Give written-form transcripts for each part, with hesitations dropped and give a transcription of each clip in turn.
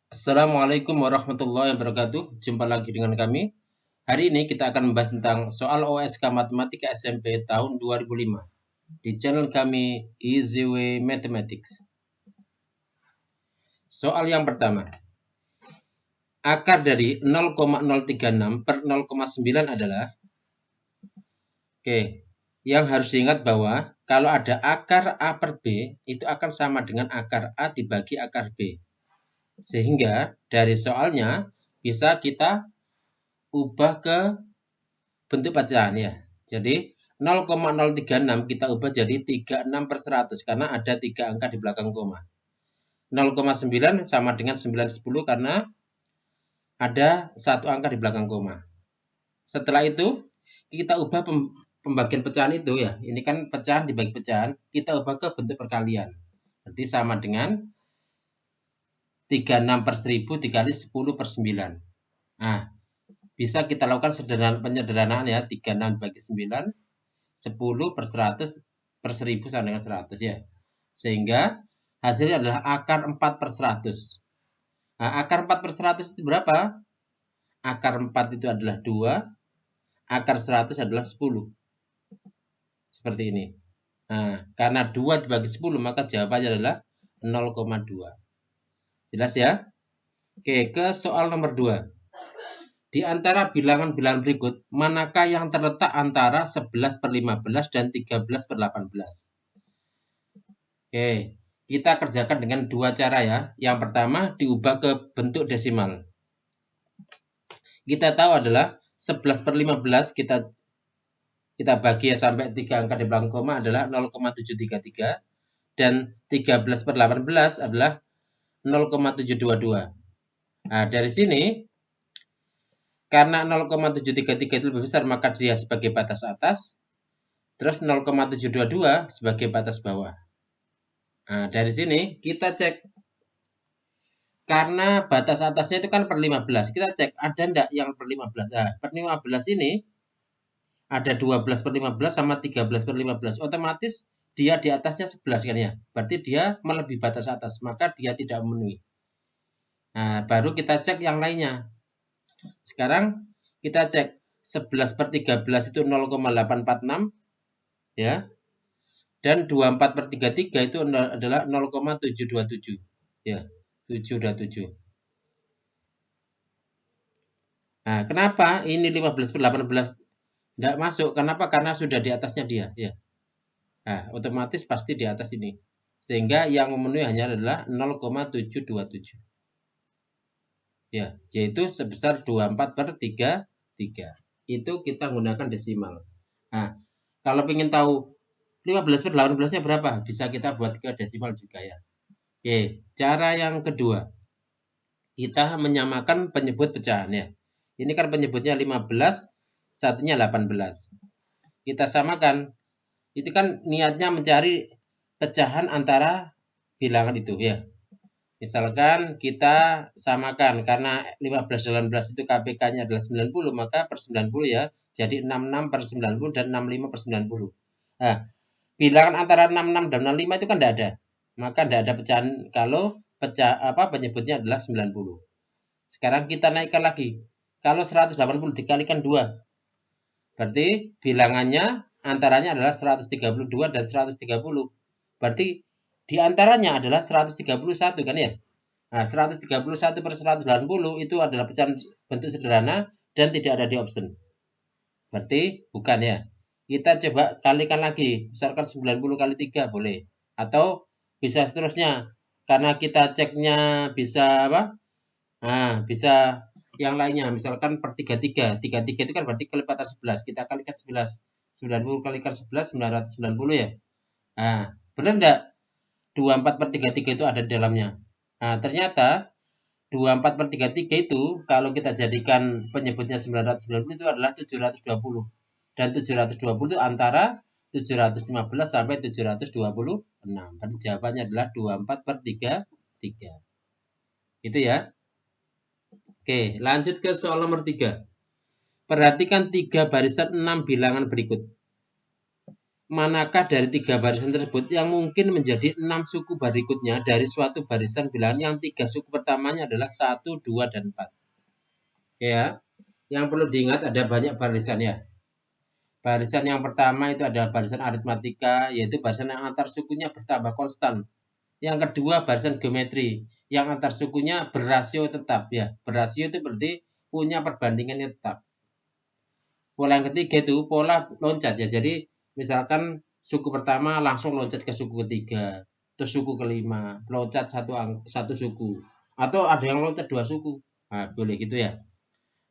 Assalamualaikum warahmatullahi wabarakatuh. Jumpa lagi dengan kami. Hari ini kita akan membahas tentang soal OSK Matematika SMP tahun 2005 di channel kami Easy Way Mathematics. Soal yang pertama. Akar dari 0,036 per 0,9 adalah yang harus diingat bahwa kalau ada akar A per B itu akan sama dengan akar A dibagi akar B. Sehingga dari soalnya bisa kita ubah ke bentuk pecahan ya. Jadi 0,036 kita ubah jadi 36 per 100 karena ada 3 angka di belakang koma. 0,9 sama dengan 9/10 karena ada 1 angka di belakang koma. Setelah itu kita ubah pembagian pecahan itu ya. Ini kan pecahan dibagi pecahan, kita ubah ke bentuk perkalian. Berarti sama dengan 36 per 1000 dikali 10 per 9. Nah, bisa kita lakukan penyederhanaan ya. 36 bagi 9, 10 per 100 per 1000 sama dengan 100 ya. Sehingga hasilnya adalah akar 4 per 100. Nah, akar 4 per 100 itu berapa? Akar 4 itu adalah 2, akar 100 adalah 10. Seperti ini. Nah, karena 2 dibagi 10 maka jawabannya adalah 0,2. Jelas ya? Oke, ke soal nomor 2. Di antara bilangan-bilangan berikut, manakah yang terletak antara 11 per 15 dan 13 per 18? Oke, kita kerjakan dengan dua cara ya. Yang pertama, diubah ke bentuk desimal. Kita tahu adalah 11 per 15 kita bagi ya sampai 3 angka di belakang koma adalah 0,733 dan 13 per 18 adalah 0,722. Nah, dari sini karena 0,733 itu lebih besar maka dia sebagai batas atas, terus 0,722 sebagai batas bawah. Nah, dari sini kita cek karena batas atasnya itu kan per 15. Kita cek ada enggak yang per 15. Nah, per 15 ini ada 12 per 15 sama 13 per 15. Otomatis dia di atasnya 11 kan ya. Berarti dia melebihi batas atas, maka dia tidak memenuhi. Nah, baru kita cek yang lainnya. Sekarang kita cek 11 per 13 itu 0,846 ya. Dan 24 per 33 itu adalah 0,727 ya. 727. Nah, kenapa ini 15 per 18 tidak masuk? Kenapa? Karena sudah di atasnya dia ya. Nah, otomatis pasti di atas ini. Sehingga yang memenuhi hanya adalah 0,727. Ya, yaitu sebesar 24 per 33. Itu kita menggunakan desimal. Nah, kalau ingin tahu 15 per 18-nya berapa? Bisa kita buat ke desimal juga ya. Oke, cara yang kedua. Kita menyamakan penyebut pecahan ya. Ini kan penyebutnya 15, satunya 18. Kita samakan. Itu kan niatnya mencari pecahan antara bilangan itu ya. Misalkan kita samakan karena 15 18 itu KPK-nya adalah 90, maka per 90 ya. Jadi 66 per 90 dan 65 per 90. Nah, bilangan antara 66 dan 65 itu kan tidak ada. Maka tidak ada pecahan kalau penyebutnya adalah 90. Sekarang kita naikkan lagi. Kalau 180 dikalikan 2, berarti bilangannya antaranya adalah 132 dan 130. Berarti di antaranya adalah 131 kan ya. Nah, 131 per 180 itu adalah pecahan bentuk sederhana dan tidak ada di option. Berarti bukan ya. Kita coba kalikan lagi. Misalkan 90 kali 3 boleh. Atau bisa seterusnya. Karena kita ceknya bisa apa? Nah, bisa yang lainnya. Misalkan per 33. 33 itu kan berarti kelipatan 11. Kita kalikan 11. 90 kalikan 11, 990 ya. Nah, benar enggak? 24 per 33 itu ada di dalamnya. Nah, ternyata 24 per 33 itu kalau kita jadikan penyebutnya 990 itu adalah 720. Dan 720 itu antara 715 sampai 726. Berarti jawabannya adalah 24 per 33. Itu ya. Oke, lanjut ke soal nomor 3. Perhatikan 3 barisan 6 bilangan berikut. manakah dari 3 barisan tersebut yang mungkin menjadi 6 suku berikutnya dari suatu barisan bilangan yang 3 suku pertamanya adalah 1, 2, dan 4. Ya, yang perlu diingat ada banyak barisan ya. Barisan yang pertama itu adalah barisan aritmatika, yaitu barisan yang antar sukunya bertambah konstan. Yang kedua barisan geometri, yang antar sukunya berasio tetap ya. Berasio itu berarti punya perbandingan yang tetap. Pola yang ketiga itu pola loncat ya. Jadi misalkan suku pertama langsung loncat ke suku ketiga, terus suku kelima, loncat satu suku. Atau ada yang loncat 2 suku. Nah, boleh gitu ya.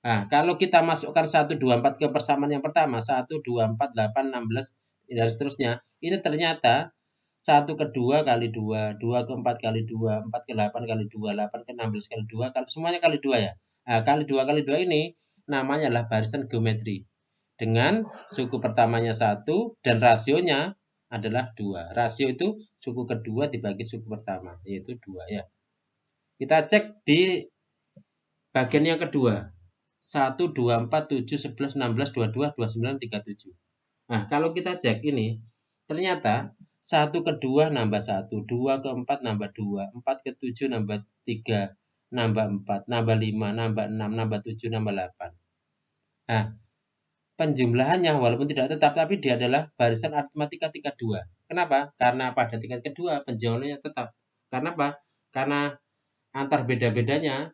Nah, kalau kita masukkan 1, 2, 4 ke persamaan yang pertama, 1, 2, 4, 8, 16, dan seterusnya, ini ternyata 1 ke 2 kali 2, 2 ke 4 kali 2, 4 ke 8 kali 2, 8 ke 16 kali 2, semuanya kali 2 ya. Nah, kali 2 ini namanya adalah barisan geometri. Dengan suku pertamanya 1 dan rasionya adalah 2. Rasio itu suku kedua dibagi suku pertama, yaitu 2 ya. Kita cek di bagian yang kedua. 1, 2, 4, 7, 11, 16, 22, 29, 37. Nah, kalau kita cek ini, ternyata 1 ke 2 nambah 1, 2 ke 4 nambah 2, 4 ke 7 nambah 3, nambah 4, nambah 5, nambah 6, nambah 7, nambah 8. Nah, penjumlahannya walaupun tidak tetap, tapi dia adalah barisan aritmatika tingkat 2. Kenapa? Karena pada tingkat kedua penjumlahannya tetap. Karena apa? Karena antar beda-bedanya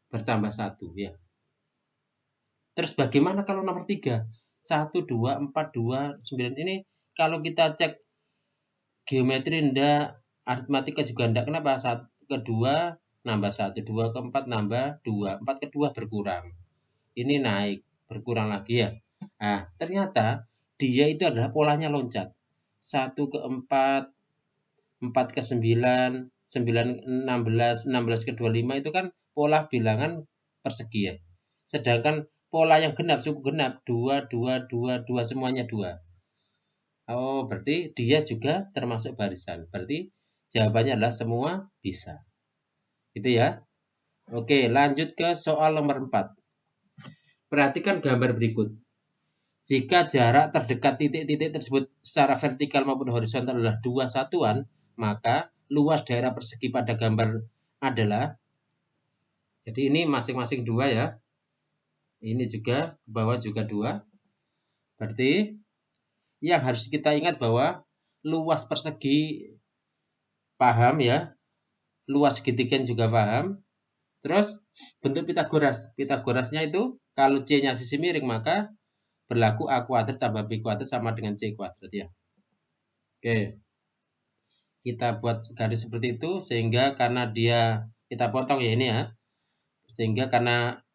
bertambah 1 ya. Terus bagaimana kalau nomor 3? 1, 2, 4, 2, 9 ini kalau kita cek geometri enggak, aritmatika juga enggak. Kenapa? 1 ke 2 nambah 1, 2 ke 4 nambah 2, 4 ke 2 berkurang. Ini naik, berkurang lagi ya. Nah, ternyata dia itu adalah polanya loncat. 1 ke 4, 4 ke 9, 9 16, 16 ke 25 itu kan pola bilangan persegi ya. Sedangkan pola yang genap, suku genap 2, 2, 2, 2 semuanya 2. Oh, berarti dia juga termasuk barisan. Berarti jawabannya adalah semua bisa. Itu ya. Oke, lanjut ke soal nomor 4. Perhatikan gambar berikut. Jika jarak terdekat titik-titik tersebut secara vertikal maupun horizontal adalah 2 satuan, maka luas daerah persegi pada gambar adalah, jadi ini masing-masing 2 ya. Ini juga ke bawah juga 2. Berarti yang harus kita ingat bahwa luas persegi paham ya. Luas segitiga juga paham. Terus bentuk Pitagoras. Pitagorasnya itu kalau C-nya sisi miring maka berlaku A kuadrat tambah B kuadrat sama dengan C kuadrat ya. Oke. Kita buat garis seperti itu sehingga karena dia kita potong ya ini ya. Sehingga karena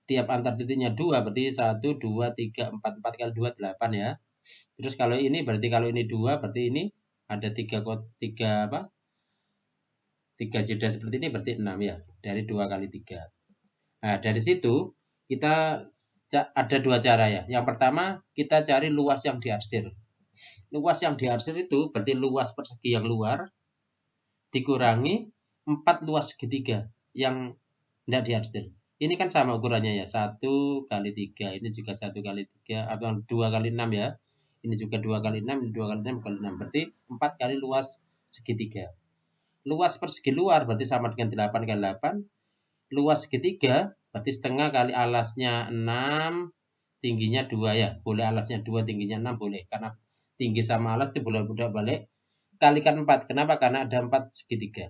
tiap antar titiknya 2 berarti 1, 2, 3, 4, 4 kali 2 8 ya. Terus kalau ini berarti kalau ini 2 berarti ini ada 3 apa? 3 jeda seperti ini berarti 6 ya. Dari 2 kali 3. Nah, dari situ kita ada 2 cara ya. Yang pertama kita cari luas yang diarsir. Luas yang diarsir itu berarti luas persegi yang luar dikurangi 4 luas segitiga yang tidak diarsir. Ini kan sama ukurannya ya. 1 kali 3. Ini juga 1 kali 3 atau 2 kali 6 ya. Ini juga 2 kali 6, ini 2 kali 6 kali 6. Berarti 4 kali luas segitiga. Luas persegi luar berarti sama dengan 8 kali 8. Luas segitiga berarti setengah kali alasnya 6, tingginya 2 ya. Boleh alasnya 2, tingginya 6 boleh. Karena tinggi sama alas itu boleh balik. Kalikan 4. Kenapa? Karena ada 4 segitiga.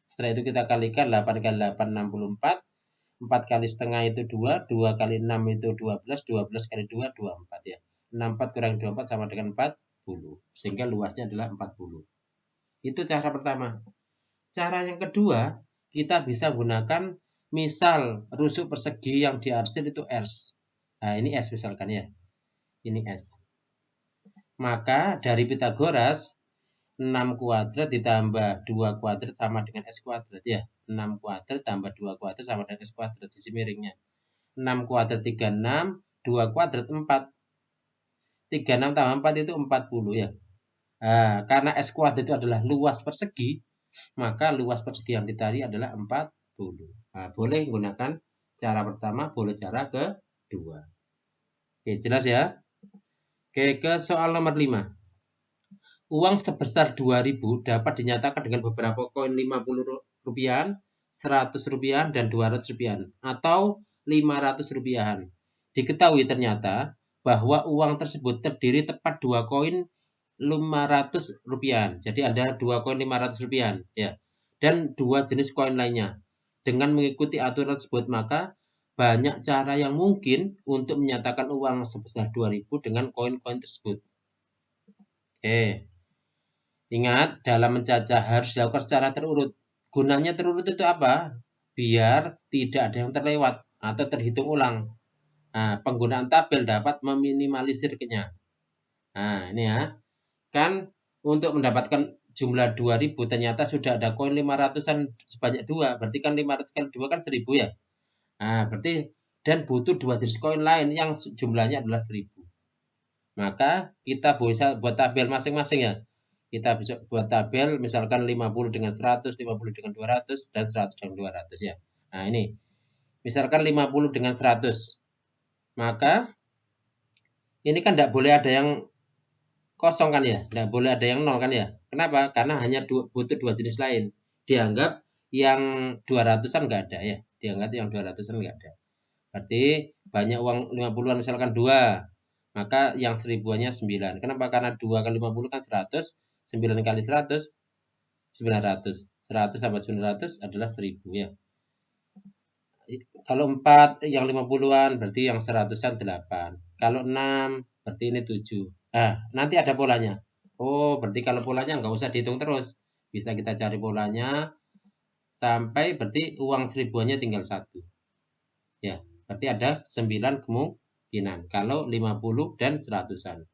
Setelah itu kita kalikan 8 kali 8, 64. 4 kali setengah itu 2. 2 kali 6 itu 12. 12 kali 2, 24 ya. 64 kurang 24 sama dengan 40. Sehingga luasnya adalah 40. Itu cara pertama. Cara yang kedua, kita bisa gunakan misal rusuk persegi yang diarsir itu S. Nah, ini S misalkan ya. Ini S. Maka dari Pitagoras 6 kuadrat ditambah 2 kuadrat sama dengan S kuadrat ya. 6 kuadrat tambah 2 kuadrat sama dengan S kuadrat sisi miringnya. 6 kuadrat 36, 2 kuadrat 4. 36 tambah 4 itu 40 ya. Nah, karena S kuadrat itu adalah luas persegi, maka luas persegi yang dicari adalah 40. Nah, boleh gunakan cara pertama, boleh cara kedua. Oke, jelas ya? Oke, ke soal nomor 5. uang sebesar 2.000 dapat dinyatakan dengan beberapa koin 50 rupiahan, 100 rupiahan, dan 200 rupiahan, atau 500 rupiahan. Diketahui ternyata bahwa uang tersebut terdiri tepat 2 koin 500 rupiahan. Jadi ada 2 koin 500 rupiahan, ya, dan 2 jenis koin lainnya. Dengan mengikuti aturan tersebut, maka banyak cara yang mungkin untuk menyatakan uang sebesar 2.000 dengan koin-koin tersebut. Oke. Ingat, dalam mencacah harus dilakukan secara terurut. Gunanya terurut itu apa? Biar tidak ada yang terlewat atau terhitung ulang. Nah, penggunaan tabel dapat meminimalisirnya. Nah, ini ya. Kan untuk mendapatkan jumlah 2.000 ternyata sudah ada koin 500-an sebanyak 2. Berarti kan 500 kali 2 kan 1.000 ya. Nah, berarti dan butuh 2 jenis koin lain yang jumlahnya adalah 1.000. Maka kita bisa buat tabel masing-masing ya. Kita bisa buat tabel misalkan 50 dengan 100, 50 dengan 200, dan 100 dengan 200 ya. Nah, ini. Misalkan 50 dengan 100. Maka ini kan tidak boleh ada yang kosong kan ya. Tidak boleh ada yang nol kan ya. Kenapa? Karena hanya butuh 2 jenis lain. Dianggap yang 200-an nggak ada ya. Dianggap yang 200-an nggak ada. Berarti banyak uang 50-an misalkan 2. Maka yang 1.000-annya 9. Kenapa? Karena 2 kali 50 kan 100. 9 kali 100, 900. 100 tambah 900 adalah 1.000 ya. Kalau 4 yang 50-an berarti yang 100-an 8. Kalau 6 berarti ini 7. Nah, nanti ada polanya. Oh, berarti kalau polanya nggak usah dihitung terus. Bisa kita cari polanya sampai berarti uang 1.000-annya tinggal 1. Ya, berarti ada 9 kemungkinan. Kalau 50 dan 100-an.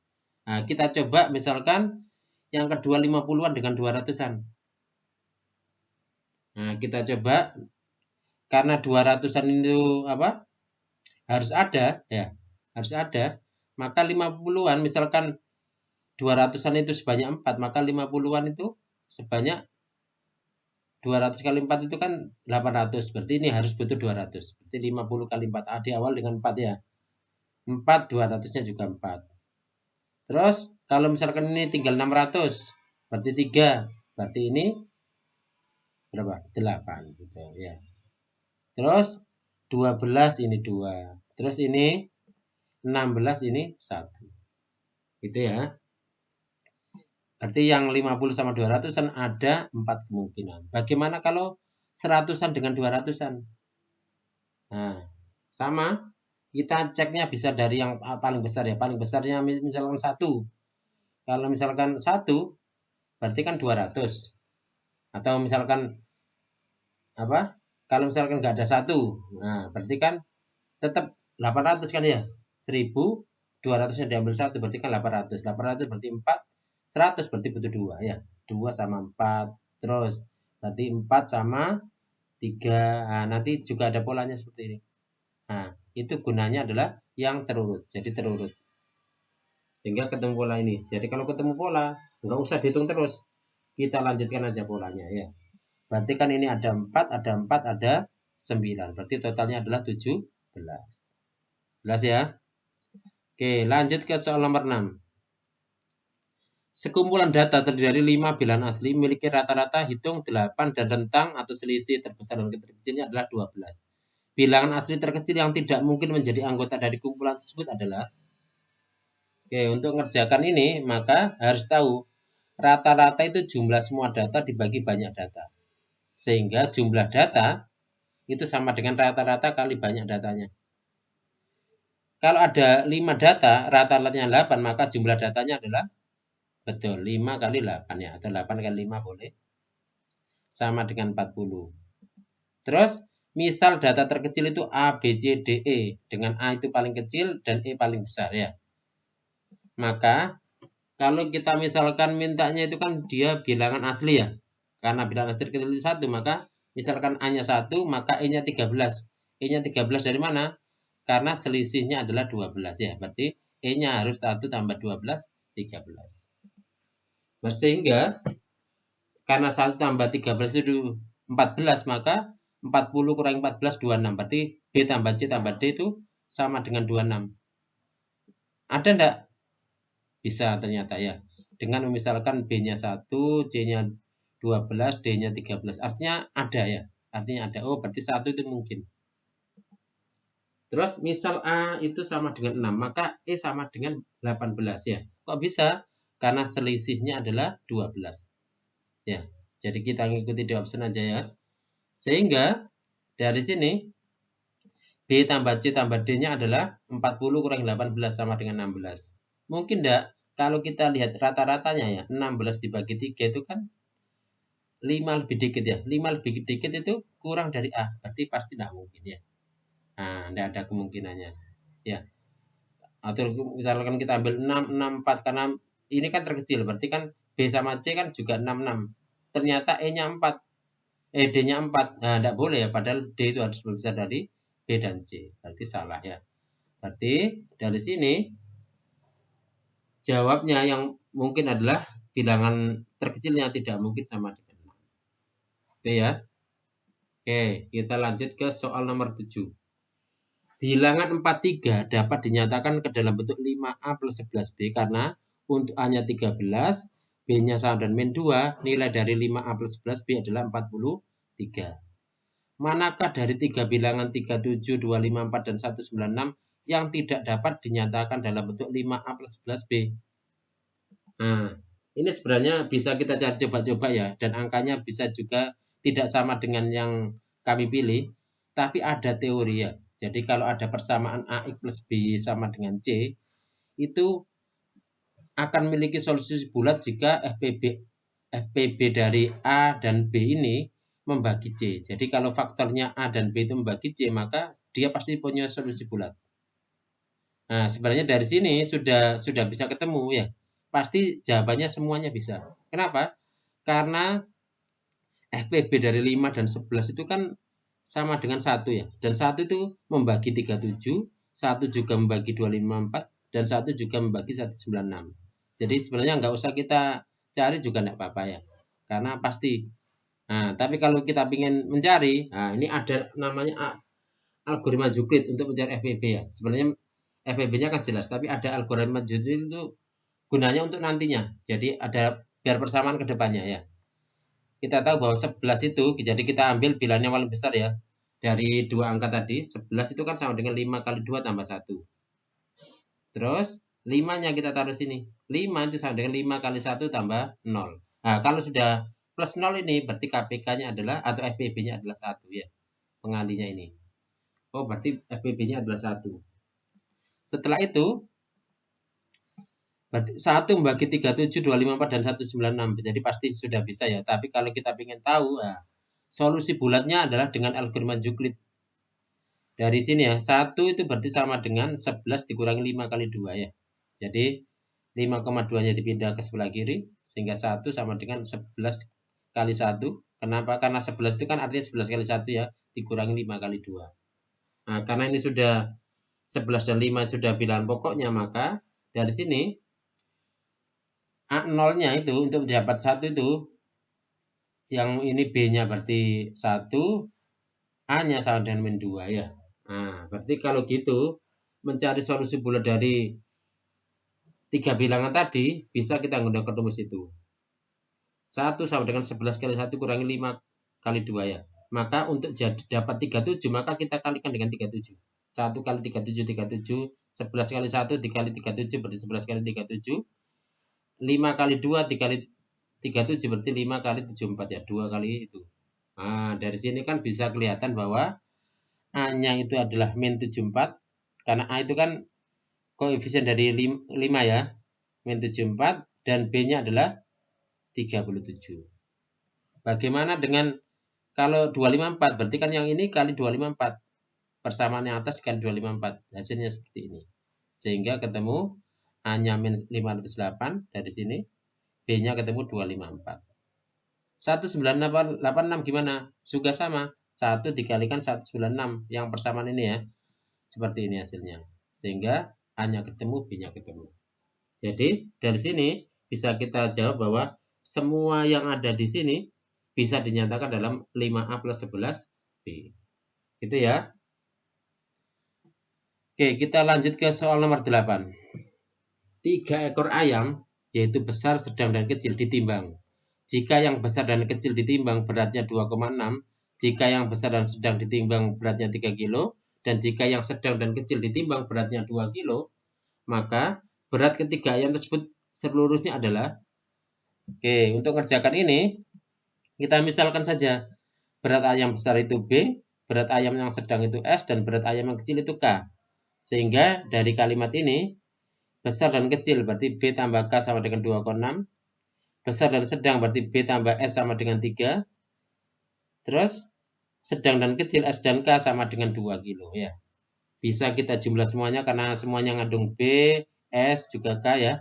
Nah, kita coba misalkan yang kedua 50-an dengan 200-an. Nah, kita coba karena 200-an itu apa? Harus ada ya. Harus ada. Maka 50-an misalkan 200-an itu sebanyak 4, maka 50-an itu sebanyak 200 kali 4 itu kan 800. Berarti ini harus butuh 200. Berarti 50 kali 4. Di awal dengan 4 ya. 4, 200-nya juga 4. Terus kalau misalkan ini tinggal 600, berarti 3. Berarti ini berapa? 8 gitu ya. Terus 12 ini 2. Terus ini 16 ini 1. Gitu ya. Berarti yang 50 sama 200-an ada 4 kemungkinan. Bagaimana kalau 100-an dengan 200-an? Nah, sama. Kita ceknya bisa dari yang paling besar ya. Paling besarnya misalkan 1. Kalau misalkan 1, berarti kan 200. Atau misalkan apa? Kalau misalkan nggak ada 1, nah berarti kan tetap 800 kan ya. 1.000, 200-nya diambil 1, berarti kan 800. 800 berarti 4, 100 berarti butuh 2 ya. 2 sama 4. Terus berarti 4 sama 3. Nah, nanti juga ada polanya seperti ini. Nah, itu gunanya adalah yang terurut. Jadi terurut. Sehingga ketemu pola ini. Jadi kalau ketemu pola, nggak usah dihitung terus. Kita lanjutkan aja polanya ya. Berarti kan ini ada 4, ada 4, ada 9. Berarti totalnya adalah 17. Jelas ya? Oke, lanjut ke soal nomor 6. Sekumpulan data terdiri dari 5 bilangan asli memiliki rata-rata hitung 8 dan rentang atau selisih terbesar dan terkecilnya adalah 12. Bilangan asli terkecil yang tidak mungkin menjadi anggota dari kumpulan tersebut adalah. Oke, untuk mengerjakan ini maka harus tahu rata-rata itu jumlah semua data dibagi banyak data. Sehingga jumlah data itu sama dengan rata-rata kali banyak datanya. Kalau ada 5 data, rata-ratanya 8, maka jumlah datanya adalah betul 5 kali 8 ya, atau 8 kali 5 boleh. Sama dengan 40. Terus misal data terkecil itu A, B, C, D, E. Dengan A itu paling kecil dan E paling besar ya. Maka kalau kita misalkan mintanya itu kan dia bilangan asli ya. Karena bilangan asli terkecil itu 1, maka misalkan A-nya 1, maka E-nya 13. E-nya 13 dari mana? Karena selisihnya adalah 12 ya. Berarti E-nya harus 1 tambah 12, 13. Sehingga karena 1 tambah 13 itu 14, maka 40 kurang 14, 26. Berarti B tambah C tambah D itu sama dengan 26. Ada enggak? Bisa ternyata ya. dengan misalkan B-nya 1, C-nya 12, D-nya 13. Artinya ada ya. Artinya ada. Oh, berarti 1 itu mungkin. Terus misal A itu sama dengan 6, maka E sama dengan 18 ya. Kok bisa? Karena selisihnya adalah 12. Ya. Jadi kita ngikuti di option aja ya. Sehingga dari sini B tambah C tambah D-nya adalah 40 kurang 18 sama dengan 16. Mungkin enggak? Kalau kita lihat rata-ratanya ya, 16 dibagi 3 itu kan 5 lebih dikit ya. 5 lebih dikit itu kurang dari A. Berarti pasti enggak mungkin ya. Nah, enggak ada kemungkinannya. Ya. Atau misalkan kita ambil 6, 6, 4. Karena ini kan terkecil. Berarti kan B sama C kan juga 6, 6. Ternyata E-nya 4. D-nya 4. Nah, enggak boleh ya. Padahal D itu harus lebih besar dari B dan C. Berarti salah ya. Berarti dari sini jawabnya yang mungkin adalah bilangan terkecilnya tidak mungkin sama dengan 6. Oke ya. Oke, kita lanjut ke soal nomor 7. Bilangan 43 dapat dinyatakan ke dalam bentuk 5A plus 11B karena untuk A-nya 13, B-nya sama dan min 2, nilai dari 5A plus 11B adalah 43. Manakah dari tiga bilangan 37, 254, dan 196 yang tidak dapat dinyatakan dalam bentuk 5A plus 11B? Nah, ini sebenarnya bisa kita cari coba-coba ya, dan angkanya bisa juga tidak sama dengan yang kami pilih, tapi ada teori ya. Jadi kalau ada persamaan AX plus B sama dengan C, itu akan memiliki solusi bulat jika FPB dari A dan B ini membagi C. Jadi kalau faktornya A dan B itu membagi C, maka dia pasti punya solusi bulat. Nah, sebenarnya dari sini sudah bisa ketemu ya. Pasti jawabannya semuanya bisa. Kenapa? Karena FPB dari 5 dan 11 itu kan sama dengan 1 ya. Dan 1 itu membagi 37, 1 juga membagi 254, dan 1 juga membagi 196. Jadi sebenarnya nggak usah kita cari juga nggak apa-apa ya. Karena pasti. Nah, tapi kalau kita ingin mencari, nah ini ada namanya algoritma Euclid untuk mencari FPB ya. Sebenarnya FPB-nya kan jelas, tapi ada algoritma Euclid itu gunanya untuk nantinya. Jadi ada biar persamaan ke depannya ya. Kita tahu bahwa 11 itu, jadi kita ambil bilangan yang paling besar ya. Dari dua angka tadi, 11 itu kan sama dengan 5 kali 2 tambah 1. Terus 5-nya kita taruh sini. 5 itu sama dengan 5 kali 1 tambah 0. Nah, kalau sudah plus 0 ini berarti KPK-nya adalah atau FPB-nya adalah 1 ya. Pengalinya ini. Oh, berarti FPB-nya adalah 1. Setelah itu berarti 1 membagi 37, 254, dan 196. Jadi pasti sudah bisa ya. Tapi kalau kita ingin tahu, nah, solusi bulatnya adalah dengan algoritma Euclid. Dari sini ya, 1 itu berarti sama dengan 11 dikurangi 5 kali 2 ya. Jadi 5,2-nya dipindah ke sebelah kiri, sehingga 1 sama dengan 11 kali 1. Kenapa? Karena 11 itu kan artinya 11 kali 1 ya, dikurangi 5 kali 2. Nah, karena ini sudah 11 dan 5 sudah bilangan pokoknya, maka dari sini A0-nya itu untuk mendapat 1 itu, yang ini B-nya berarti 1, A-nya sama dengan min 2 ya. Nah, berarti kalau gitu, mencari solusi bulat dari tiga bilangan tadi, bisa kita menggunakan rumus itu. 1 sama dengan 11 kali 1 kurangi 5 kali 2 ya. Maka untuk dapat 37, maka kita kalikan dengan 37. 1 kali 37, 37. 11 kali 1 dikali 37 berarti 11 kali 37. 5 kali 2 dikali 37 berarti 5 kali 74 ya. 2 kali itu. Nah, dari sini kan bisa kelihatan bahwa A-nya itu adalah min 74. Karena A itu kan koefisien dari 5 ya. Min 74. Dan B-nya adalah 37. Bagaimana dengan kalau 254? Berarti kan yang ini kali 254. Persamaan yang atas kali 254. Hasilnya seperti ini. Sehingga ketemu A-nya min 508 dari sini. B-nya ketemu 254. 1986 gimana? Juga sama. 1 dikalikan 196. Yang persamaan ini ya. Seperti ini hasilnya. Sehingga A-nya ketemu, B-nya ketemu. Jadi dari sini bisa kita jawab bahwa semua yang ada di sini bisa dinyatakan dalam 5A plus 11B. Gitu ya. Oke, kita lanjut ke soal nomor 8. 3 ekor ayam yaitu besar, sedang, dan kecil ditimbang. Jika yang besar dan kecil ditimbang beratnya 2,6, jika yang besar dan sedang ditimbang beratnya 3 kilo, dan jika yang sedang dan kecil ditimbang beratnya 2 kilo, maka berat ketiga ayam tersebut seluruhnya adalah, oke, untuk mengerjakan ini, kita misalkan saja, berat ayam besar itu B, berat ayam yang sedang itu S, dan berat ayam yang kecil itu K. Sehingga dari kalimat ini, besar dan kecil berarti B tambah K sama dengan 2,6. Besar dan sedang berarti B tambah S sama dengan 3. Terus sedang dan kecil S dan K sama dengan 2 kilo ya. Bisa kita jumlah semuanya karena semuanya ngandung B, S, juga K ya.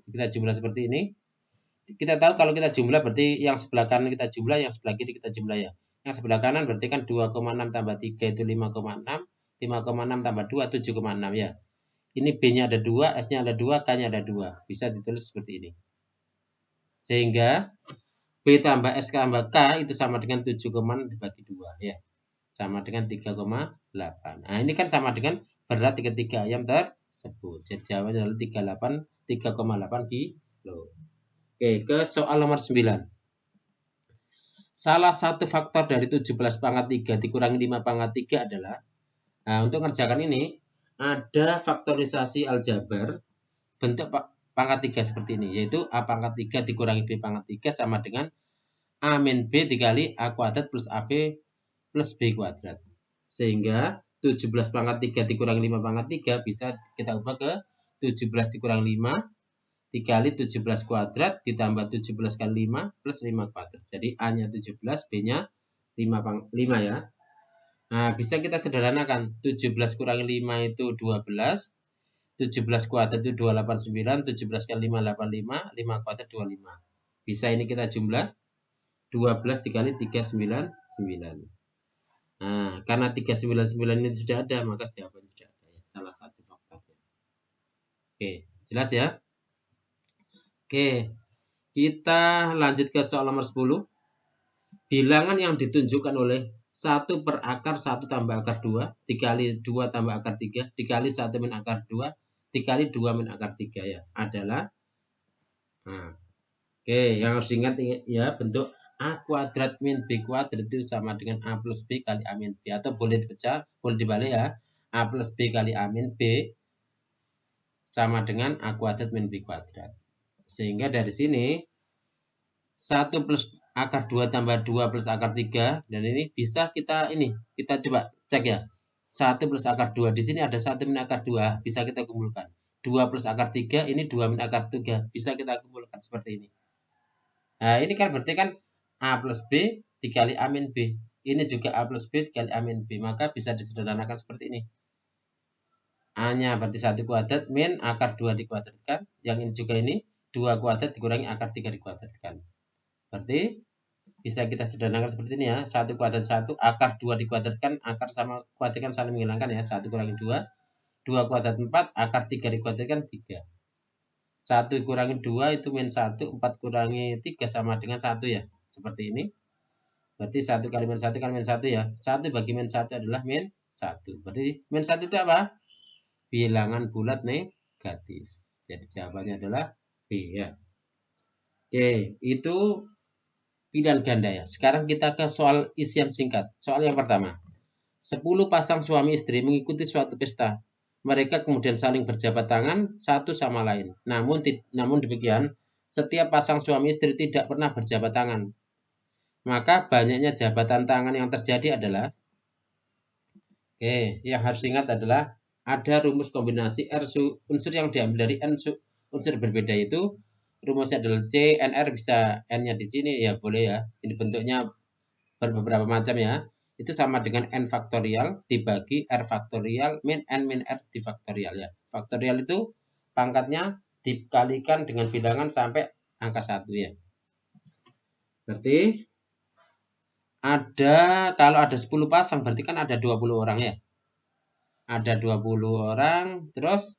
Kita jumlah seperti ini. Kita tahu kalau kita jumlah berarti yang sebelah kanan kita jumlah, yang sebelah kiri kita jumlah ya. Yang sebelah kanan berarti kan 2,6 tambah 3 itu 5,6. 5,6 tambah 2, 7,6 ya. Ini B-nya ada 2, S-nya ada 2, K-nya ada 2. Bisa ditulis seperti ini. Sehingga B tambah S tambah K itu sama dengan 7,6 dibagi 2 ya. Sama dengan 3,8. Nah, ini kan sama dengan berat ketiga ayam tersebut. Jadi jawabannya adalah 3,8 kilo. Oke, ke soal nomor 9. Salah satu faktor dari 17 pangkat 3 dikurangi 5 pangkat 3 adalah, nah, untuk mengerjakan ini, ada faktorisasi aljabar bentuk pangkat 3 seperti ini, yaitu A pangkat 3 dikurangi B pangkat 3 sama dengan A min B dikali A kuadrat plus AB plus B kuadrat. Sehingga 17 pangkat 3 dikurangi 5 pangkat 3 bisa kita ubah ke 17 dikurangi 5 dikali 17 kuadrat ditambah 17 kali 5 plus 5 kuadrat. Jadi A-nya 17, B-nya 5 ya. Nah, bisa kita sederhanakan. 17 kurangi 5 itu 12. 17 kuadrat itu 289. 17 kali 5, 85. 5 kuadrat 25. Bisa ini kita jumlah. 12 dikali 399. Nah, karena 399 ini sudah ada, maka jawabannya sudah ada ya. Salah satu faktornya. Oke, jelas ya? Oke, kita lanjut ke soal nomor 10. Bilangan yang ditunjukkan oleh 1 per akar 1 tambah akar 2 dikali 2 tambah akar 3 dikali 1 min akar 2 dikali 2 min akar 3 ya adalah, nah, oke, yang harus ingat ya, bentuk A kuadrat min B kuadrat itu sama dengan A plus B kali A min B, atau boleh dipecah, boleh dibalik ya, A plus B kali A min B sama dengan A kuadrat min B kuadrat. Sehingga dari sini 1 plus akar 2 tambah 2 plus akar 3, dan ini bisa kita coba cek ya. 1 plus akar 2, di sini ada 1 min akar 2, bisa kita kumpulkan. 2 plus akar 3, ini 2 min akar 3, bisa kita kumpulkan seperti ini. Nah, ini kan berarti kan A plus B dikali A min B. Ini juga A plus B dikali A min B, maka bisa disederhanakan seperti ini. A-nya berarti 1 kuadrat min akar 2 dikuadratkan, yang ini juga ini 2 kuadrat dikurangi akar 3 dikuadratkan. Berarti bisa kita sederhanakan seperti ini ya. 1 kuadrat 1, akar 2 dikuadratkan, akar sama kuadratkan saling menghilangkan ya. 1 kurangi 2, 2 kuadrat 4, akar 3 dikuadratkan 3. 1 kurangi 2 itu min 1, 4 kurangi 3 sama dengan 1 ya. Seperti ini. Berarti 1 kali min 1 kan min 1 ya. 1 bagi min 1 adalah min 1. Berarti min 1 itu apa? Bilangan bulat negatif. Jadi jawabannya adalah B ya. Oke, itu pilihan ganda ya. Sekarang kita ke soal isian singkat. Soal yang pertama. 10 pasang suami istri mengikuti suatu pesta. Mereka kemudian saling berjabat tangan satu sama lain. Namun demikian, setiap pasang suami istri tidak pernah berjabat tangan. Maka banyaknya jabatan tangan yang terjadi adalah, yang harus ingat adalah ada rumus kombinasi R unsur yang diambil dari N unsur berbeda, itu rumusnya adalah C, NR, bisa N-nya di sini ya boleh ya. Ini bentuknya beberapa macam ya. Itu sama dengan N faktorial dibagi R faktorial min N min R di faktorial ya. Faktorial itu pangkatnya dikalikan dengan bilangan sampai angka 1 ya. Berarti kalau ada 10 pasang berarti kan ada 20 orang ya. Ada 20 orang, terus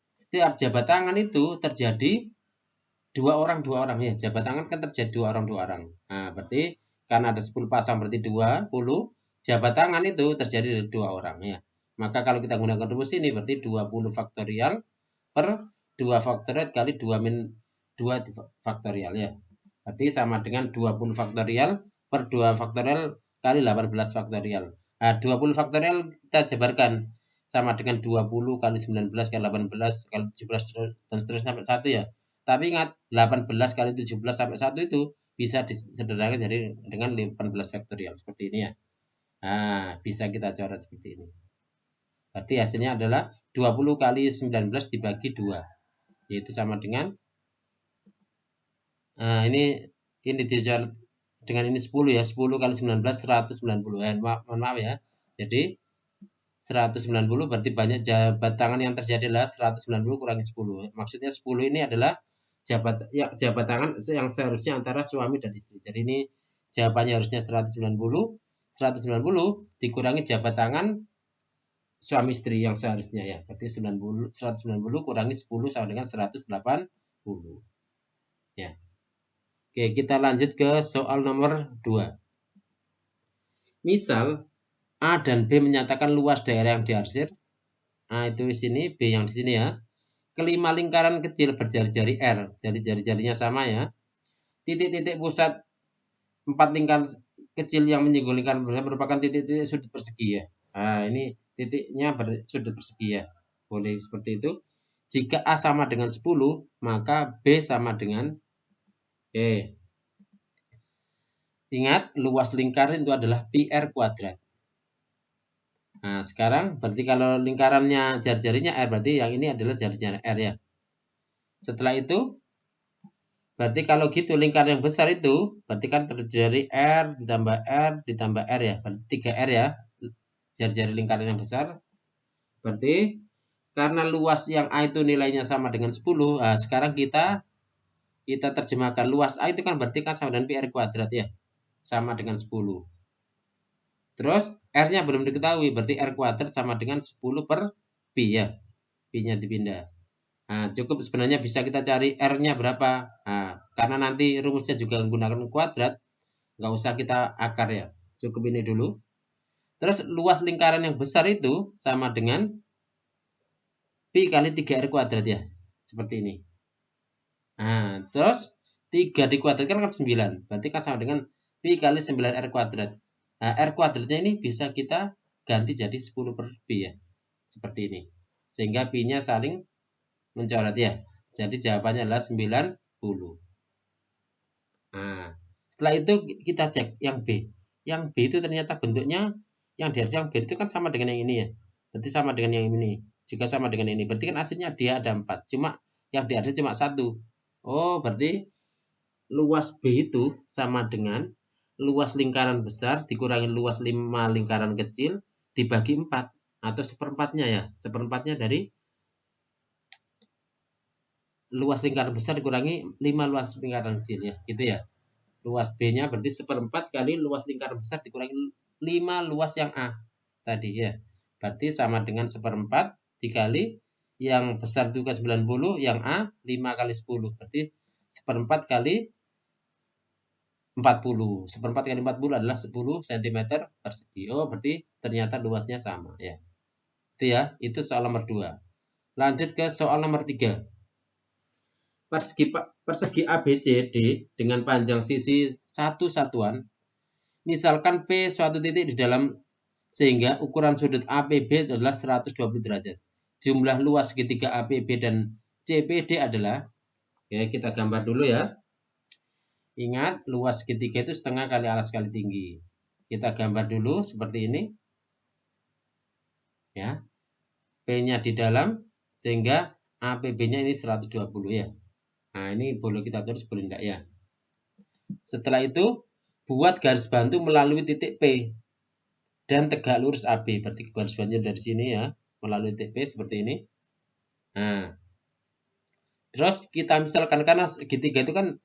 setiap jabat tangan itu terjadi 2 orang ya. Jabat tangan kan terjadi 2 orang. Nah, berarti karena ada 10 pasang berarti 20, jabat tangan itu terjadi dari 2 orang ya. Maka kalau kita gunakan rumus ini berarti 20 faktorial per 2 faktorial kali 2 min 2 faktorial ya. Berarti sama dengan 20 faktorial per 2 faktorial kali 18 faktorial. Nah, 20 faktorial kita jabarkan sama dengan 20 kali 19 kali 18 kali 17 dan seterusnya sampai 1 ya. Tapi ingat 18 kali 17 sampai 1 itu bisa disederhanakan jadi dengan 18 faktorial seperti ini ya. Nah, bisa kita coret seperti ini. Berarti hasilnya adalah 20 kali 19 dibagi 2. Yaitu sama dengan ini dicoret dengan ini 10 ya. 10 kali 19 190. Mohon maaf ya. Jadi 190 berarti banyak jabat tangan yang terjadi adalah 190 kurangi 10. Maksudnya 10 ini adalah jabat tangan yang seharusnya antara suami dan istri. Jadi ini jawabannya harusnya 190 dikurangi jabat tangan suami istri yang seharusnya ya. Berarti 190 kurangi 10 sama dengan 180. Ya. Oke, kita lanjut ke soal nomor 2. Misal A dan B menyatakan luas daerah yang diarsir. Nah, itu di sini, B yang di sini ya. Kelima lingkaran kecil berjari-jari R. Jadi jari-jarinya sama ya. Titik-titik pusat 4 lingkaran kecil yang menyinggung lingkaran besar merupakan titik-titik sudut persegi ya. Nah, ini titiknya sudut persegi ya. Boleh seperti itu. Jika A sama dengan 10, maka B sama dengan E. Ingat, luas lingkaran itu adalah pi R kuadrat. Nah, sekarang berarti kalau lingkarannya jari-jarinya R, berarti yang ini adalah jari-jari R ya. Setelah itu, berarti kalau gitu lingkaran yang besar itu, berarti kan terjadi R ditambah R ya. Berarti 3R ya, jari-jari lingkaran yang besar. Berarti karena luas yang A itu nilainya sama dengan 10, nah sekarang kita terjemahkan luas A itu kan berarti kan sama dengan pi R kuadrat ya. Sama dengan 10. Terus R-nya belum diketahui, berarti R kuadrat sama dengan 10 per pi ya. Pi-nya dipindah. Nah, cukup sebenarnya bisa kita cari R-nya berapa. Nah, karena nanti rumusnya juga menggunakan kuadrat, nggak usah kita akar ya. Cukup ini dulu. Terus luas lingkaran yang besar itu sama dengan pi kali 3R kuadrat ya. Seperti ini. Nah, terus 3 dikuadratkan kan 9. Berarti kan sama dengan pi kali 9R kuadrat. Nah, R kuadratnya ini bisa kita ganti jadi 10 per pi ya. Seperti ini. Sehingga pi-nya saling mencoret ya. Jadi jawabannya adalah 90. Nah, setelah itu kita cek yang B. Yang B itu ternyata bentuknya yang diarsir yang B itu kan sama dengan yang ini ya. Berarti sama dengan yang ini. Juga sama dengan ini. Berarti kan aslinya dia ada 4. Cuma yang diarsir cuma 1. Oh, berarti luas B itu sama dengan luas lingkaran besar dikurangi luas 5 lingkaran kecil dibagi 4 atau seperempatnya ya. Seperempatnya dari luas lingkaran besar dikurangi 5 luas lingkaran kecil ya. Gitu ya. Luas B-nya berarti seperempat kali luas lingkaran besar dikurangi 5 luas yang A tadi ya. Berarti sama dengan seperempat dikali yang besar juga 90, yang A 5 kali 10. Berarti seperempat kali 40. Seperempat kali 40 adalah 10 cm persegi. Oh, berarti ternyata luasnya sama ya. Itu ya, itu soal nomor 2. Lanjut ke soal nomor 3. Persegi ABCD dengan panjang sisi satu satuan. Misalkan P suatu titik di dalam sehingga ukuran sudut APB adalah 120 derajat. Jumlah luas segitiga APB dan CPD adalah, oke, kita gambar dulu ya. Ingat, luas segitiga itu setengah kali alas kali tinggi. Kita gambar dulu seperti ini. Ya. P-nya di dalam sehingga APB-nya ini 120 ya. Nah, ini boleh kita tulis, boleh enggak ya. Setelah itu, buat garis bantu melalui titik P dan tegak lurus AB. Berarti garis bantunya dari sini ya, melalui titik P seperti ini. Nah, terus kita misalkan karena segitiga itu kan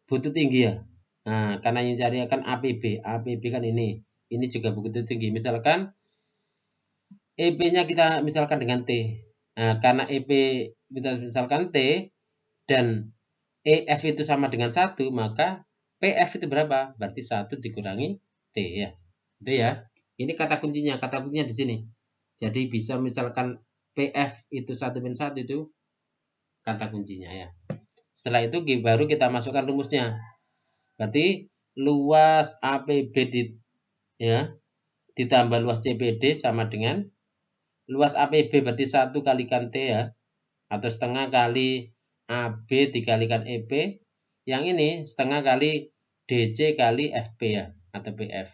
butuh tinggi ya. Nah, karena yang cari akan APB. APB kan ini. Ini juga butuh tinggi. Misalkan EP-nya kita misalkan dengan T. Nah, karena EP kita misalkan T dan EF itu sama dengan 1, maka PF itu berapa? Berarti 1 dikurangi T ya. Itu ya. Ini kata kuncinya di sini. Jadi bisa misalkan PF itu 1 min 1 itu kata kuncinya ya. Setelah itu baru kita masukkan rumusnya. Berarti luas APB ditambah luas CPD sama dengan luas APB berarti 1 kalikan T ya, atau setengah kali AB dikalikan EP. Yang ini setengah kali DC kali FP ya, atau PF.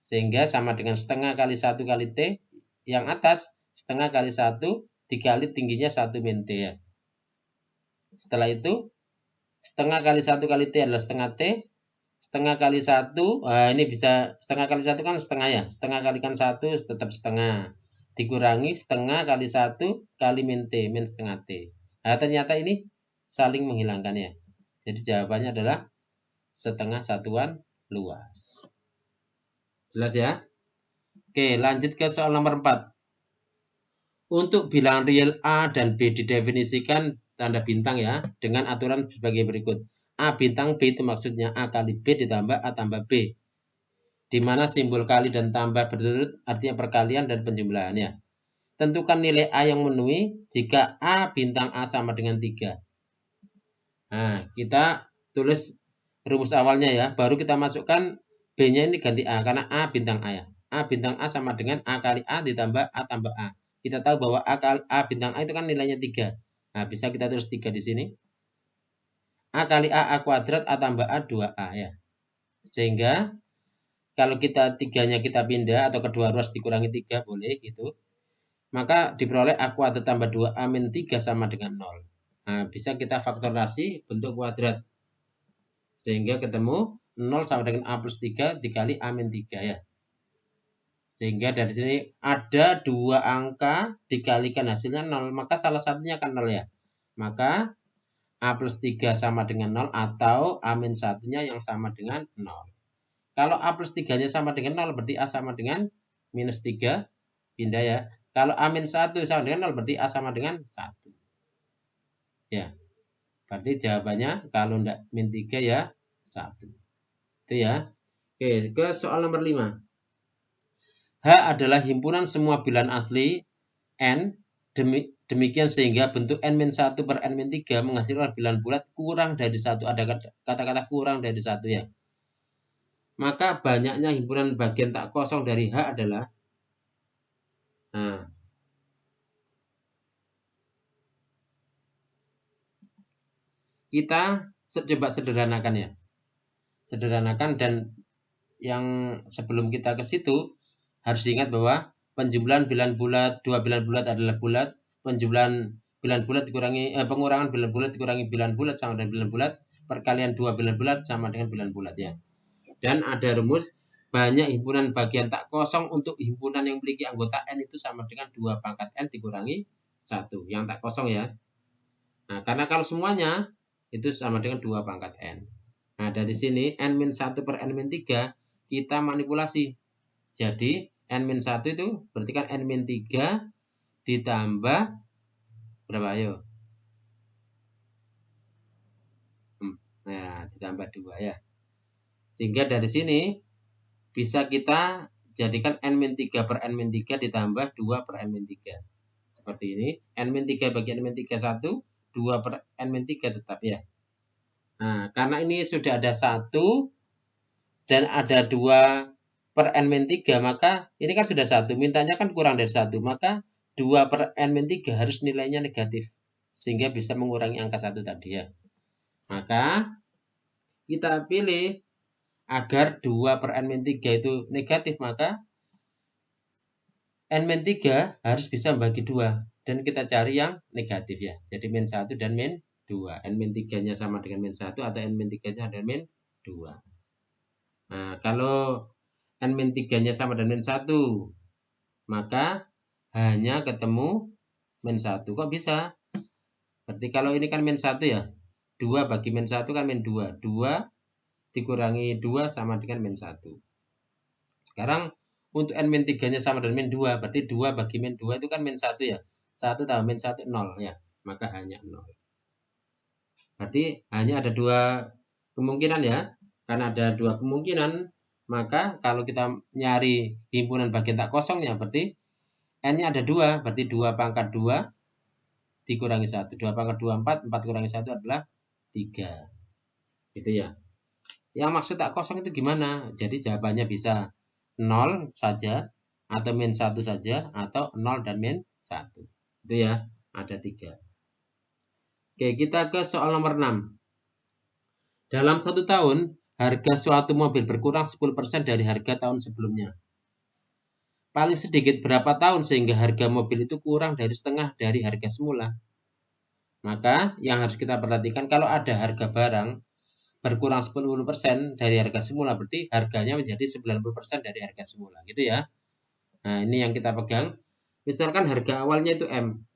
Sehingga sama dengan setengah kali 1 kali T. Yang atas setengah kali 1 dikali tingginya 1 min T ya. Setelah itu setengah kali 1 kali T adalah setengah T. Setengah kali 1, ini bisa setengah kali 1 kan setengah ya. Setengah kalikan 1 tetap setengah. Dikurangi setengah kali 1 kali min T, min setengah T. Nah, ternyata ini saling menghilangkan ya. Jadi jawabannya adalah setengah satuan luas. Jelas ya? Oke, lanjut ke soal nomor 4. Untuk bilangan real A dan B didefinisikan tanda bintang ya, dengan aturan sebagai berikut. A bintang B itu maksudnya A kali B ditambah A tambah B. Di mana simbol kali dan tambah berturut artinya perkalian dan penjumlahannya. Tentukan nilai A yang memenuhi jika A bintang A sama dengan 3. Nah, kita tulis rumus awalnya ya, baru kita masukkan B-nya ini ganti A, karena A bintang A ya. A bintang A sama dengan A kali A ditambah A tambah A. Kita tahu bahwa A bintang A itu kan nilainya 3. Nah, bisa kita tulis 3 di sini. A kali A kuadrat, A tambah A, 2A ya. Sehingga kalau kita 3-nya kita pindah atau kedua ruas dikurangi 3 boleh gitu. Maka diperoleh A kuadrat tambah 2A min 3 sama dengan 0. Nah, bisa kita faktorasi bentuk kuadrat. Sehingga ketemu 0 sama dengan A plus 3 dikali A min 3 ya. Sehingga dari sini ada 2 angka dikalikan hasilnya 0. Maka salah satunya akan 0 ya. Maka A plus 3 sama dengan 0 atau A min 1-nya yang sama dengan 0. Kalau A plus 3-nya sama dengan 0 berarti A sama dengan minus 3. Pindah ya. Kalau A min 1 sama dengan 0 berarti A sama dengan 1. Ya. Berarti jawabannya kalau enggak min 3 ya 1. Itu ya. Oke, ke soal nomor 5. H adalah himpunan semua bilangan asli N. Demikian sehingga bentuk N-1 per N-3 menghasilkan bilangan bulat kurang dari 1. Ada kata-kata kurang dari 1 ya. Maka banyaknya himpunan bagian tak kosong dari H adalah, kita coba sederhanakan ya. Sederhanakan, dan yang sebelum kita ke situ harus diingat bahwa penjumlahan bilangan bulat, 2 bilangan bulat adalah bulat. Penjumlahan bilangan bulat dikurangi pengurangan bilangan bulat dikurangi bilangan bulat sama dengan bilangan bulat. Perkalian 2 bilangan bulat sama dengan bilangan bulat ya. Dan ada rumus banyak himpunan bagian tak kosong untuk himpunan yang memiliki anggota N itu sama dengan 2 pangkat N dikurangi 1. Yang tak kosong ya. Nah, karena kalau semuanya itu sama dengan 2 pangkat N. Nah, dari sini N-1 per N-3 kita manipulasi. Jadi N-1 itu berarti kan N-3 ditambah berapa ayo? Nah, ditambah 2 ya. Sehingga dari sini bisa kita jadikan N-3 per N-3 ditambah 2 per N-3. Seperti ini. N-3 bagi N-3 1, 2 per N-3 tetap ya. Nah, karena ini sudah ada 1 dan ada 2 per N-3, maka ini kan sudah 1. Mintanya kan kurang dari 1. Maka 2 per N-3 harus nilainya negatif. Sehingga bisa mengurangi angka 1 tadi ya. Maka kita pilih agar 2 per N-3 itu negatif, maka N-3 harus bisa membagi 2. Dan kita cari yang negatif ya. Jadi min 1 dan min 2. N-3-nya sama dengan min 1 atau N-3-nya dengan min 2. Nah, kalau N-3-nya sama dengan min 1, maka hanya ketemu min 1. Kok bisa? Berarti kalau ini kan min 1 ya. 2 bagi min 1 kan min 2. 2 dikurangi 2 sama dengan min 1. Sekarang untuk N-3-nya sama dengan min 2. Berarti 2 bagi min 2 itu kan min 1 ya. 1 tambah min 1, 0 ya. Maka hanya 0. Berarti hanya ada 2 kemungkinan ya. Karena ada 2 kemungkinan, maka kalau kita nyari himpunan bagian tak kosongnya, berarti N-nya ada 2. Berarti 2 pangkat 2 dikurangi 1. 2 pangkat 2, 4. 4 kurangi 1 adalah 3. Gitu ya. Yang maksud tak kosong itu gimana? Jadi jawabannya bisa 0 saja, atau min 1 saja, atau 0 dan min 1. Itu ya, ada 3. Oke, kita ke soal nomor 6. Dalam 1 tahun, harga suatu mobil berkurang 10% dari harga tahun sebelumnya. Paling sedikit berapa tahun sehingga harga mobil itu kurang dari setengah dari harga semula? Maka yang harus kita perhatikan, kalau ada harga barang berkurang 10% dari harga semula, berarti harganya menjadi 90% dari harga semula, gitu ya. Nah, ini yang kita pegang. Misalkan harga awalnya itu M,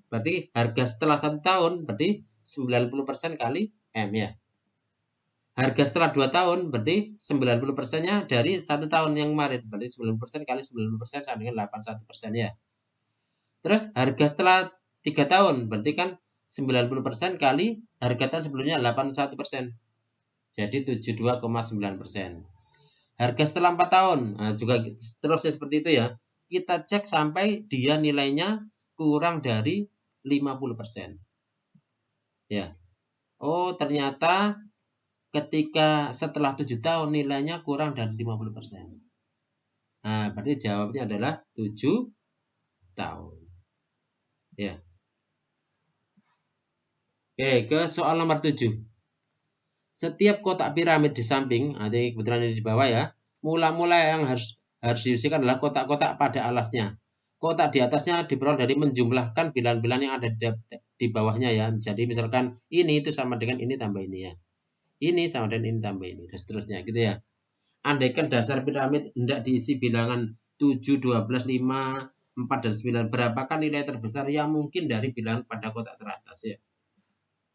berarti harga setelah 1 tahun berarti 90% kali M ya. Harga setelah 2 tahun berarti 90%-nya dari 1 tahun yang kemarin, berarti 90% kali 90% sama dengan 81% ya. Terus harga setelah 3 tahun berarti kan 90% kali harga tahun sebelumnya 81%. Jadi 72,9%. Harga setelah 4 tahun, nah juga seterusnya seperti itu ya. Kita cek sampai dia nilainya kurang dari 50%. Ya. Oh, ternyata ketika setelah 7 tahun nilainya kurang dari 50%. Nah, berarti jawabnya adalah 7 tahun. Ya. Oke, ke soal nomor 7. Setiap kotak piramid di samping, ada kebetulan ini di bawah ya, mula-mula yang harus diisikan adalah kotak-kotak pada alasnya. Kotak di atasnya diperoleh dari menjumlahkan bilangan-bilangan yang ada di bawahnya ya. Jadi misalkan ini itu sama dengan ini tambah ini ya. Ini sama dengan ini tambah ini, dan seterusnya gitu ya. Andaikan dasar piramid hendak diisi bilangan 7, 12, 5, 4, dan 9, berapakah nilai terbesar yang mungkin dari bilangan pada kotak teratas ya.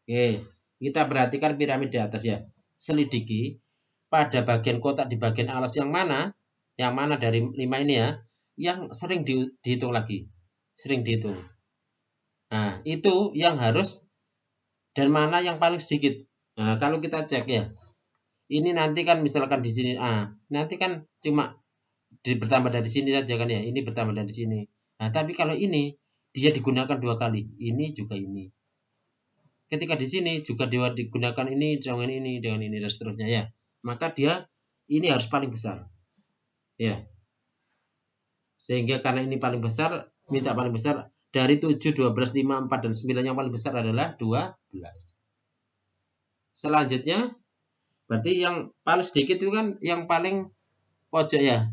Oke, kita perhatikan piramid di atas ya. Selidiki pada bagian kotak di bagian alas yang mana dari 5 ini ya, yang sering dihitung lagi. Sering dihitung. Nah, itu yang harus, dan mana yang paling sedikit. Nah, kalau kita cek ya, ini nanti kan misalkan di sini A, nanti kan cuma bertambah dari sini saja kan ya, ini bertambah dari sini. Nah, tapi kalau ini dia digunakan 2 kali, ini juga ini. Ketika di sini juga dia digunakan ini dengan ini dan seterusnya ya. Maka dia ini harus paling besar. Ya. Sehingga karena ini paling besar, minta paling besar dari 7, 12, 5, 4 dan 9 yang paling besar adalah 12. Selanjutnya berarti yang paling sedikit itu kan yang paling pojok ya.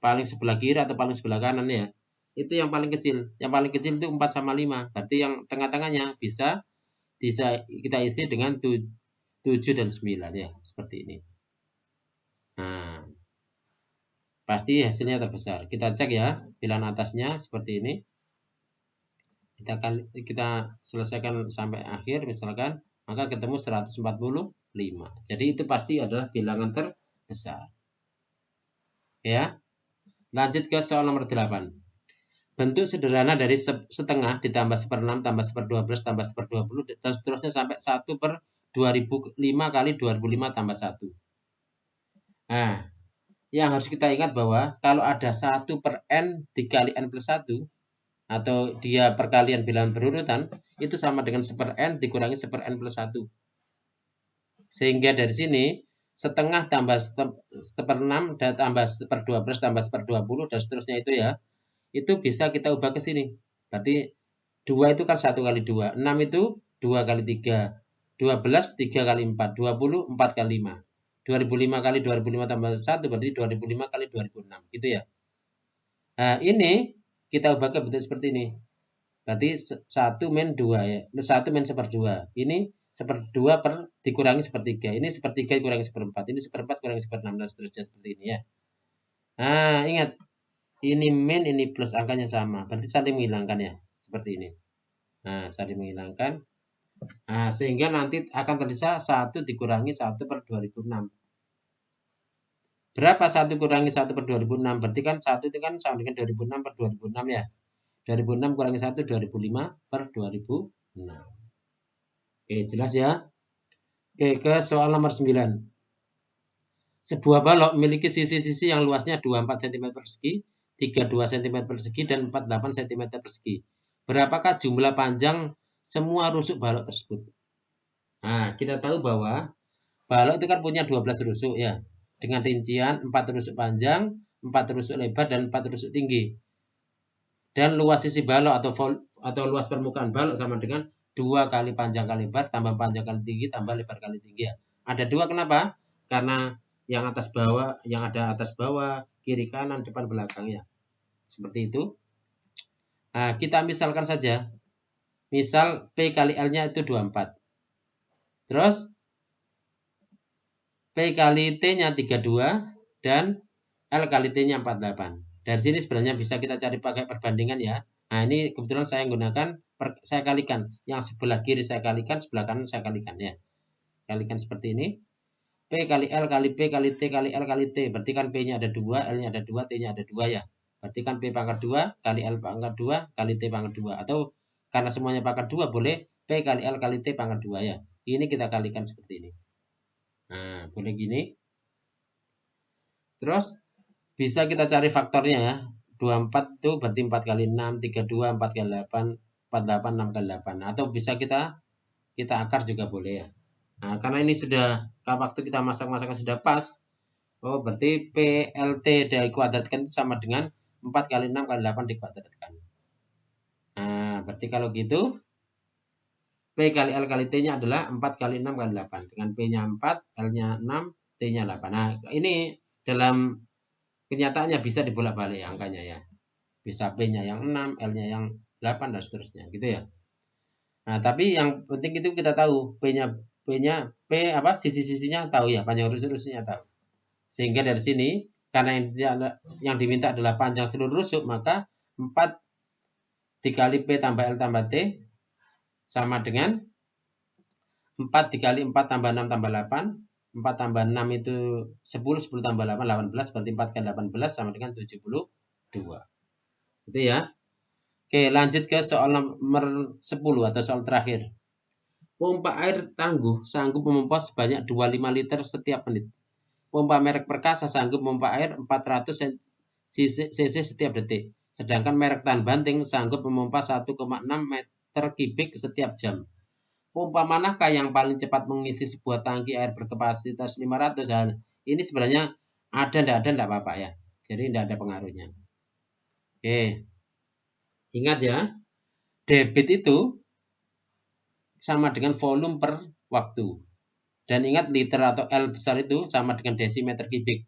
Paling sebelah kiri atau paling sebelah kanan ya. Itu yang paling kecil. Yang paling kecil itu 4 sama 5. Berarti yang tengah-tengahnya bisa kita isi dengan 7 dan 9 ya. Seperti ini. Nah, pasti hasilnya terbesar. Kita cek ya. Bilangan atasnya seperti ini. Kita selesaikan sampai akhir misalkan. Maka ketemu 145. Jadi itu pasti adalah bilangan terbesar. Ya. Lanjut ke soal nomor 8. Bentuk sederhana dari setengah ditambah 1/6 tambah 1/12 tambah 1/20 dan seterusnya sampai 1/2005 kali 2005 tambah 1. Nah, yang harus kita ingat bahwa kalau ada 1/n dikali n plus 1 atau dia perkalian bilangan berurutan, itu sama dengan 1/n dikurangi 1/n plus 1. Sehingga dari sini setengah tambah 1/6 dan tambah 1/12 tambah 1/20 dan seterusnya itu ya. Itu bisa kita ubah ke sini. Berarti 2 itu kan 1 kali 2. 6 itu 2 kali 3. 12 3 kali 4. 20 4 kali 5. 2005 kali 2005 tambah 1 berarti 2005 kali 2006. Gitu ya. Nah ini kita ubah ke bentuk seperti ini. Berarti 1 min 2 ya. 1 min 1/2. Ini 1/2 dikurangi 1/3. Ini 1/3 dikurangi 1/4. Ini 1/4 kurangi 1/6 dan seterusnya seperti ini ya. Nah ingat. Ini min, ini plus, angkanya sama. Berarti saling menghilangkan ya. Seperti ini. Nah, saling menghilangkan. Nah, sehingga nanti akan tersisa 1 dikurangi 1/2006. Berapa 1 kurangi 1/2006? Berarti kan 1 itu kan sama dengan 2006/2006 ya. 2006 kurangi 1, 2005/2006. Oke, jelas ya. Oke, ke soal nomor 9. Sebuah balok memiliki sisi-sisi yang luasnya 24 cm persegi, 32 cm persegi, dan 48 cm persegi. berapakah jumlah panjang semua rusuk balok tersebut. Nah, kita tahu bahwa balok itu kan punya 12 rusuk ya, dengan rincian 4 rusuk panjang, 4 rusuk lebar, dan 4 rusuk tinggi. Dan luas sisi balok atau luas permukaan balok sama dengan 2 kali panjang kali lebar tambah panjang kali tinggi tambah lebar kali tinggi ya. Ada 2 kenapa? Karena yang atas bawah, yang ada atas bawah, kiri kanan, depan belakang ya. Seperti itu. Nah, kita misalkan saja. Misal P kali L-nya itu 24. Terus P kali T-nya 32 dan L kali T-nya 48. Dari sini sebenarnya bisa kita cari pakai perbandingan ya. Nah, ini kebetulan saya menggunakan saya kalikan. Yang sebelah kiri saya kalikan, sebelah kanan saya kalikan ya. Kalikan seperti ini. P kali L kali P kali T kali L kali T. Berarti kan P-nya ada 2, L-nya ada 2, T-nya ada 2 ya. Berarti kan P pangkat 2 kali L pangkat 2 kali T pangkat 2. Atau karena semuanya pangkat 2 boleh P kali L kali T pangkat 2 ya. Ini kita kalikan seperti ini. Nah, boleh gini. Terus bisa kita cari faktornya ya. 24 itu berarti 4 kali 6, 32, 4 kali 8, 48, 6 kali 8. Atau bisa kita akar juga boleh ya. Nah, karena ini sudah, waktu kita masak-masaknya sudah pas. Oh, berarti PLT dikuadratkan sama dengan 4 kali 6 kali 8 dikuadratkan. Nah, berarti kalau gitu, P kali L kali T-nya adalah 4 kali 6 kali 8. Dengan P-nya 4, L-nya 6, T-nya 8. Nah, ini dalam kenyataannya bisa dibolak-balik angkanya ya. Bisa P-nya yang 6, L-nya yang 8, dan seterusnya. Gitu ya. Nah, tapi yang penting itu kita tahu P-nya sisi-sisinya tahu ya, panjang rusuk-rusuknya tahu. Sehingga dari sini, karena yang diminta adalah panjang seluruh rusuk, maka 4 dikali P tambah L tambah T sama dengan 4 dikali 4 tambah 6 tambah 8. 4 tambah 6 itu 10, 10 tambah 8, 18. Berarti 4 kali 18 sama dengan 72. Itu ya. Oke, lanjut ke soal nomor 10 atau soal terakhir. Pompa air tangguh sanggup memompa sebanyak 25 liter setiap menit. Pompa merek Perkasa sanggup memompa air 400 cc setiap detik. Sedangkan merek Tahan Banting sanggup memompa 1,6 meter kubik setiap jam. Pompa manakah yang paling cepat mengisi sebuah tangki air berkapasitas 500? Ini sebenarnya ada enggak apa-apa ya. Jadi enggak ada pengaruhnya. Oke. Ingat ya, debit itu sama dengan volume per waktu. Dan ingat liter atau L besar itu sama dengan desimeter kubik.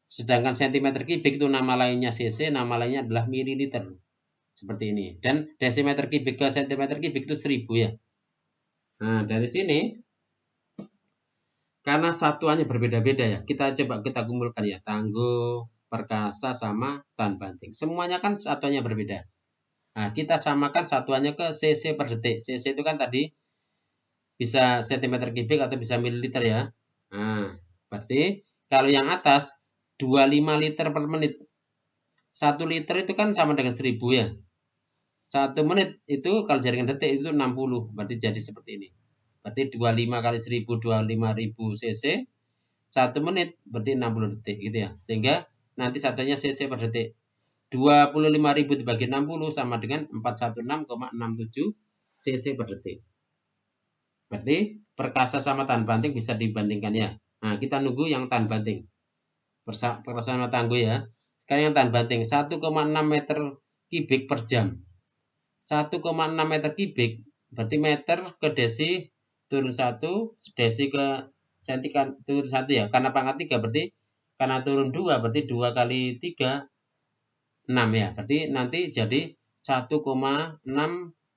Sedangkan sentimeter kubik itu nama lainnya cc, nama lainnya adalah mililiter. Seperti ini. Dan desimeter kubik ke sentimeter kubik itu 1000 ya. Nah, dari sini karena satuannya berbeda-beda ya. Kita kumpulkan ya. Tangguh, Perkasa sama Tahan Banting. Semuanya kan satuannya berbeda. Nah, kita samakan satuannya ke cc per detik. Cc itu kan tadi bisa sentimeter kubik atau bisa mililiter ya. Nah, berarti kalau yang atas 25 liter per menit. 1 liter itu kan sama dengan 1000 ya. 1 menit itu kalau jaringan detik itu 60. Berarti jadi seperti ini. Berarti 25 kali 1000, 25.000 cc. 1 menit berarti 60 detik gitu ya. Sehingga nanti satunya cc per detik. 25.000 dibagi 60 sama dengan 416,67 cc per detik. Berarti Perkasa sama Tahan Banting bisa dibandingkan ya. Nah, kita nunggu yang Tahan Banting. Perkasa sama tangguh ya. Sekarang yang Tahan Banting 1,6 meter kubik per jam. 1,6 meter kubik berarti meter ke desi turun 1, desi ke senti kan turun 1 ya. Karena pangkat 3 berarti karena turun 2 berarti 2 kali 3 6 ya. Berarti nanti jadi 1,6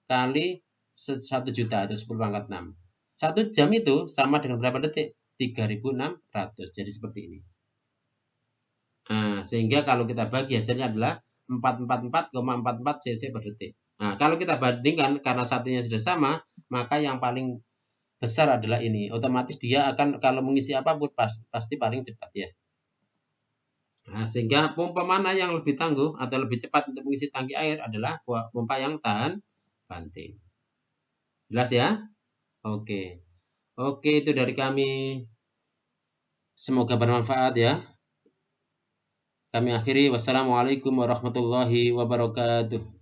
kali 1 juta atau 10 pangkat 6. 1 jam itu sama dengan berapa detik? 3.600. Jadi seperti ini. Nah, sehingga kalau kita bagi hasilnya adalah 444,44 cc per detik. Nah, kalau kita bandingkan karena satunya sudah sama, maka yang paling besar adalah ini. Otomatis dia akan kalau mengisi apapun pasti paling cepat ya. Nah, sehingga pompa mana yang lebih tangguh atau lebih cepat untuk mengisi tangki air adalah pompa yang tahan banting. Jelas ya? Oke. Oke, itu dari kami. Semoga bermanfaat ya. Kami akhiri. Wassalamualaikum warahmatullahi wabarakatuh.